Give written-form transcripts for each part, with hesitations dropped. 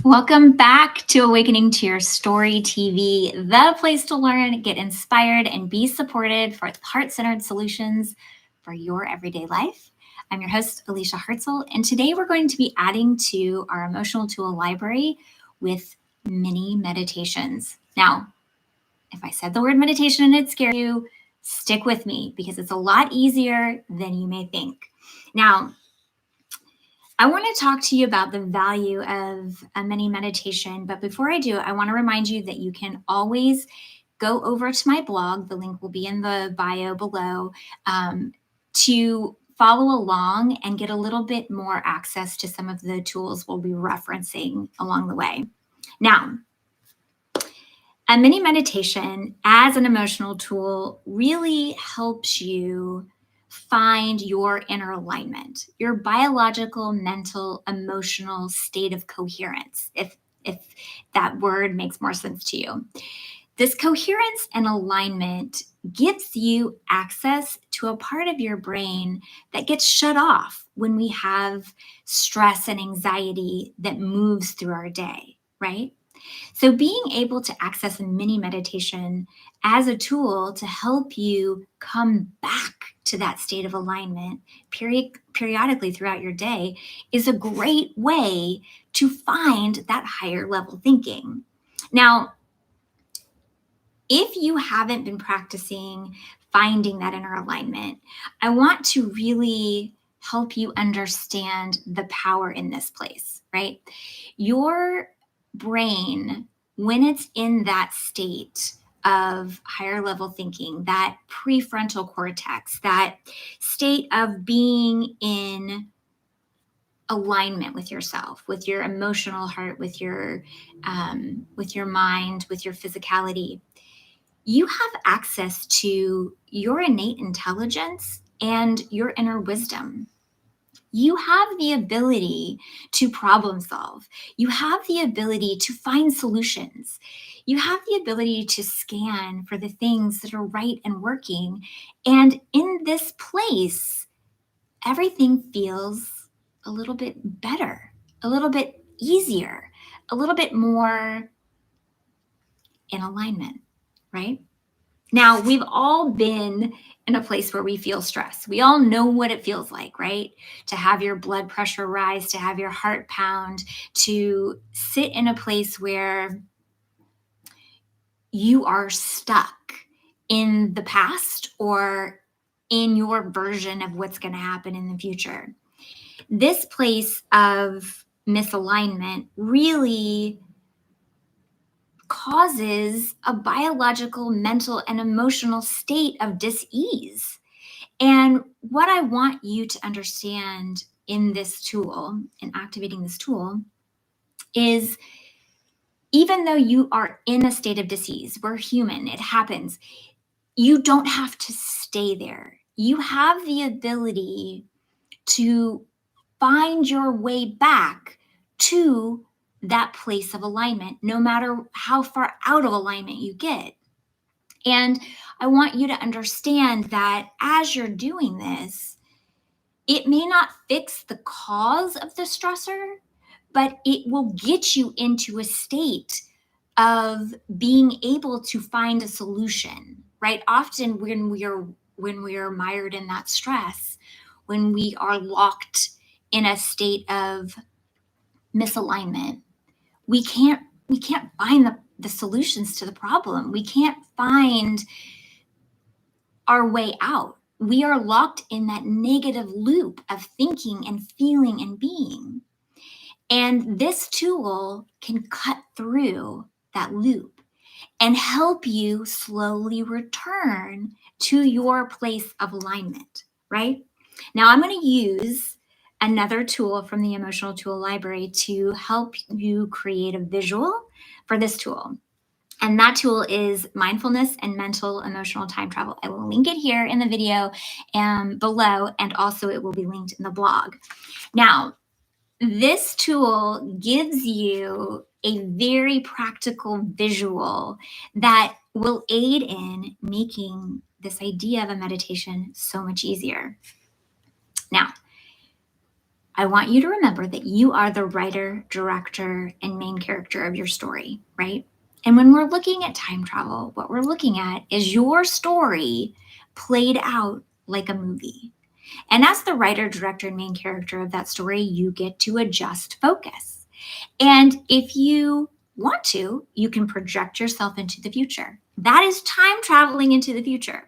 Welcome back to Awakening to Your Story TV, the place to learn, get inspired, and be supported for heart centered solutions for your everyday life. I'm your host, Alicia Hartzell, and today we're going to be adding to our emotional tool library with mini meditations. Now, if I said the word meditation and it scared you, stick with me because it's a lot easier than you may think. Now, I want to talk to you about the value of a mini meditation. But before I do, I want to remind you that you can always go over to my blog. The link will be in the bio below to follow along and get a little bit more access to some of the tools we'll be referencing along the way. Now, a mini meditation as an emotional tool really helps you find your inner alignment, your biological, mental, emotional state of coherence, if that word makes more sense to you. This coherence and alignment gives you access to a part of your brain that gets shut off when we have stress and anxiety that moves through our day, right? So, being able to access a mini meditation as a tool to help you come back to that state of alignment periodically throughout your day is a great way to find that higher level thinking. Now, if you haven't been practicing finding that inner alignment, I want to really help you understand the power in this place, right? Your brain, when it's in that state of higher level thinking, that prefrontal cortex, that state of being in alignment with yourself, with your emotional heart, with your mind, with your physicality, you have access to your innate intelligence and your inner wisdom. You have the ability to problem solve. You have the ability to find solutions. You have the ability to scan for the things that are right and working. And in this place, everything feels a little bit better, a little bit easier, a little bit more in alignment, right? Now, we've all been in a place where we feel stress. We all know what it feels like, right? To have your blood pressure rise, to have your heart pound, to sit in a place where you are stuck in the past or in your version of what's going to happen in the future. This place of misalignment really causes a biological, mental, and emotional state of dis-ease. And what I want you to understand in this tool, in activating this tool, is even though you are in a state of dis-ease, we're human, it happens, you don't have to stay there. You have the ability to find your way back to that place of alignment, no matter how far out of alignment you get. And I want you to understand that as you're doing this, it may not fix the cause of the stressor, but it will get you into a state of being able to find a solution, right? Often when we are mired in that stress, when we are locked in a state of misalignment, we can't find the solutions to the problem. We can't find our way out. We are locked in that negative loop of thinking and feeling and being. And this tool can cut through that loop and help you slowly return to your place of alignment, right? Now, I'm going to use another tool from the Emotional Tool Library to help you create a visual for this tool. And that tool is mindfulness and mental emotional time travel. I will link it here in the video and below, and also it will be linked in the blog. Now, this tool gives you a very practical visual that will aid in making this idea of a meditation so much easier. Now, I want you to remember that you are the writer, director, and main character of your story, right? And when we're looking at time travel, what we're looking at is your story played out like a movie. And as the writer, director, and main character of that story, you get to adjust focus. And if you want to, you can project yourself into the future. That is time traveling into the future.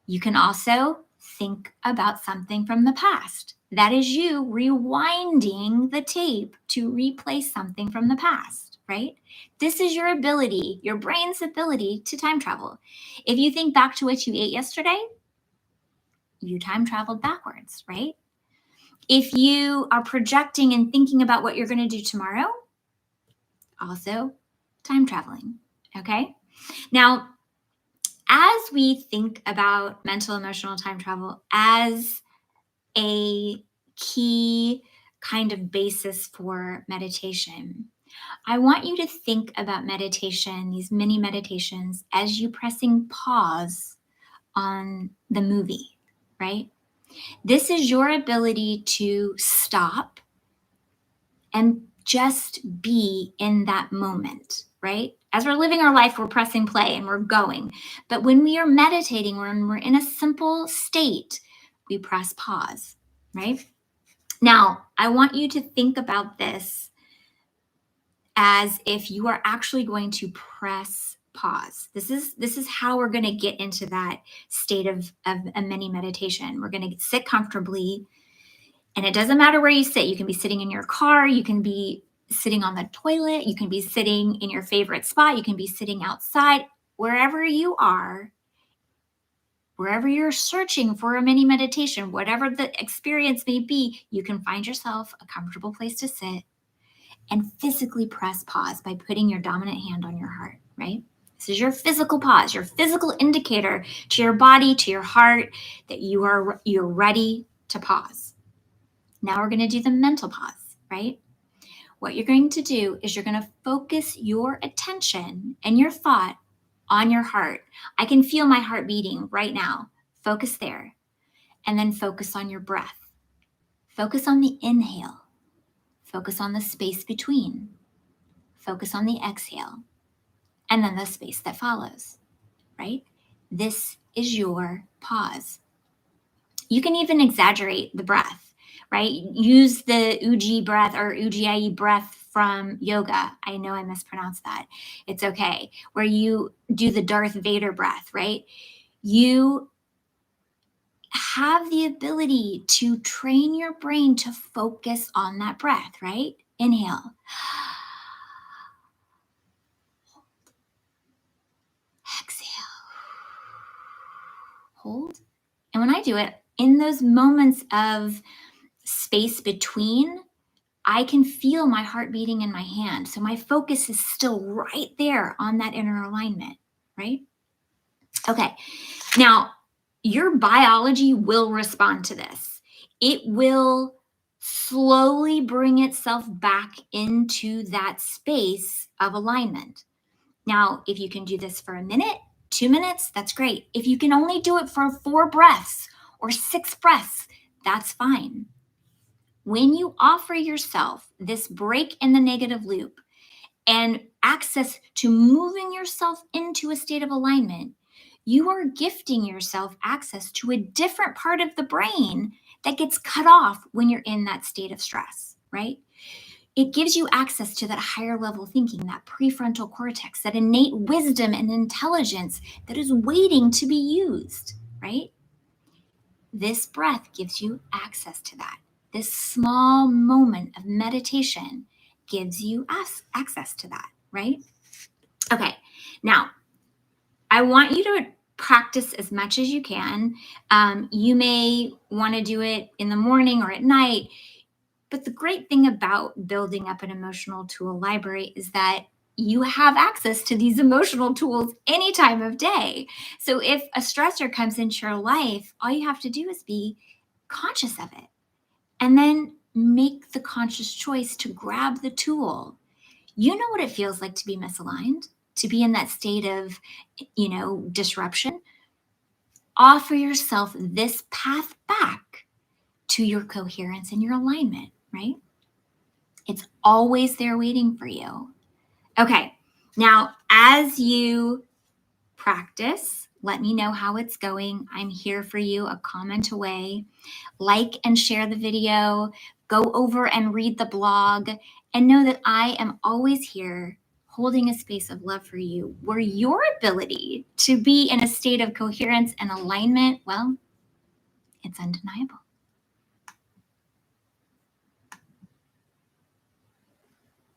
You can also think about something from the past. That is you rewinding the tape to replay something from the past, right? This is your ability, your brain's ability to time travel. If you think back to what you ate yesterday, you time traveled backwards, right? If you are projecting and thinking about what you're going to do tomorrow, also time traveling, okay? Now, as we think about mental emotional time travel as a key kind of basis for meditation, I want you to think about meditation, these mini meditations, as you pressing pause on the movie, right? This is your ability to stop and just be in that moment, right? As we're living our life, we're pressing play and we're going. But when we are meditating, when we're in a simple state, we press pause, right? Now, I want you to think about this as if you are actually going to press pause. This is how we're going to get into that state of a mini meditation. We're going to sit comfortably. And it doesn't matter where you sit. You can be sitting in your car. You can be sitting on the toilet. You can be sitting in your favorite spot. You can be sitting outside. Wherever you are, wherever you're searching for a mini meditation, whatever the experience may be, you can find yourself a comfortable place to sit and physically press pause by putting your dominant hand on your heart, right? This is your physical pause, your physical indicator to your body, to your heart, that you're ready to pause. Now we're going to do the mental pause, right? What you're going to do is you're going to focus your attention and your thought on your heart. I can feel my heart beating right now. Focus there. And then focus on your breath. Focus on the inhale. Focus on the space between. Focus on the exhale. And then the space that follows, right? This is your pause. You can even exaggerate the breath, right? Use the Ujjayi breath or Ujjayi breath from yoga. I know I mispronounced that. It's okay. Where you do the Darth Vader breath, right? You have the ability to train your brain to focus on that breath, right? Inhale. Exhale. Hold. And when I do it, in those moments of space between, I can feel my heart beating in my hand. So my focus is still right there on that inner alignment, right? Okay. Now, your biology will respond to this. It will slowly bring itself back into that space of alignment. Now, if you can do this for a minute, 2 minutes, that's great. If you can only do it for 4 breaths or 6 breaths, that's fine. When you offer yourself this break in the negative loop and access to moving yourself into a state of alignment, you are gifting yourself access to a different part of the brain that gets cut off when you're in that state of stress, right? It gives you access to that higher level thinking, that prefrontal cortex, that innate wisdom and intelligence that is waiting to be used, right? This breath gives you access to that. This small moment of meditation gives you access to that, right? Okay, now I want you to practice as much as you can. You may want to do it in the morning or at night. But the great thing about building up an emotional tool library is that you have access to these emotional tools any time of day. So if a stressor comes into your life, all you have to do is be conscious of it and then make the conscious choice to grab the tool. You know what it feels like to be misaligned, to be in that state of, disruption. Offer yourself this path back to your coherence and your alignment, right? It's always there waiting for you. Okay, now as you practice, let me know how it's going. I'm here for you, a comment away. Like and share the video, go over and read the blog, and know that I am always here holding a space of love for you, where your ability to be in a state of coherence and alignment, well, it's undeniable.